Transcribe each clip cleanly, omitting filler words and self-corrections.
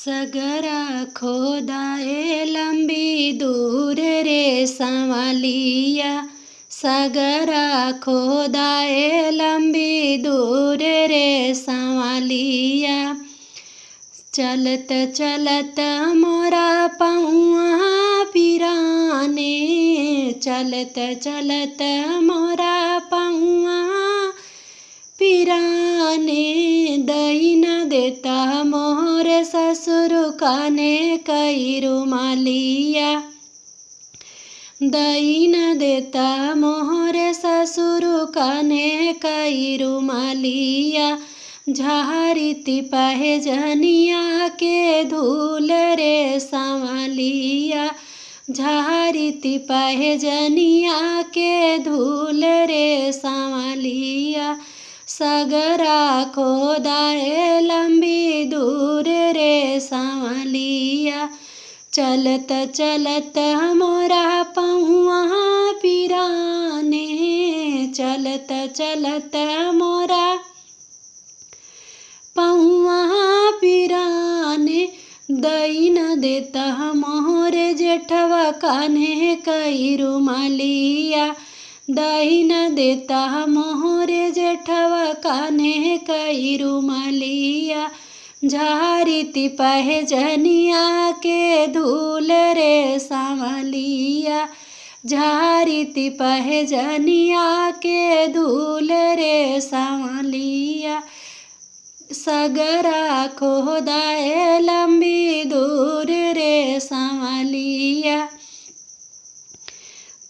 सगरा खोदाए लंबी दूर रे संवलिया, सगरा खोदाए लंबी दूर रे संवलिया। चलत चलत मोरा पौआ पिराने, चलत चलत मोरा पौआ पिराने। दही न देता मोर ससुर काने कई रुमालिया, दही न देता मोर ससुर काने कई रुमालिया। झारिती पहे जनिया के धूल रे संवलिया, झारिती पहे जनिया के धूल रे संवलिया। सगरा खोदाए लंबी दूर रे संवलिया, चलत चलत मोरा पौआ पिराने, चलत चलत मोरा पौआ पिराने। दही न देता मोर जेठवा कान्हे कई रुमालिया, दही न देता मोर जेठवा कान्हे कई रुमालिया। झारिती पहे जनिया के धूल रे संवलिया, झारिती पहे जनिया के धूल रे संवलिया। सगरा खोदाए लंबी दूर रे संवलिया,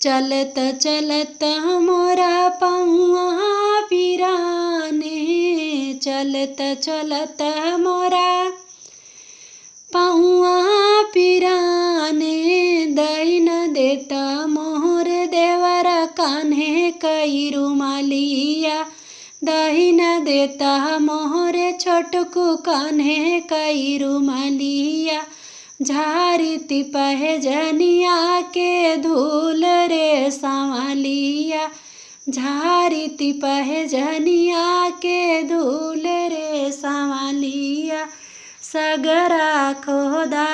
चलत चलत मोरा पौआ पिराने, चलत चलत मोरा पौआ पिराने। दही न देता मोर देवर कान्हे कई रुमालिया, दही न देता मोर छोटकू कान्हे कई रुमालिया। झारिती पहे जनिया के धूल रे संवलिया, झारिती पहे जनिया के धूल रे संवलिया। सगरा खोदा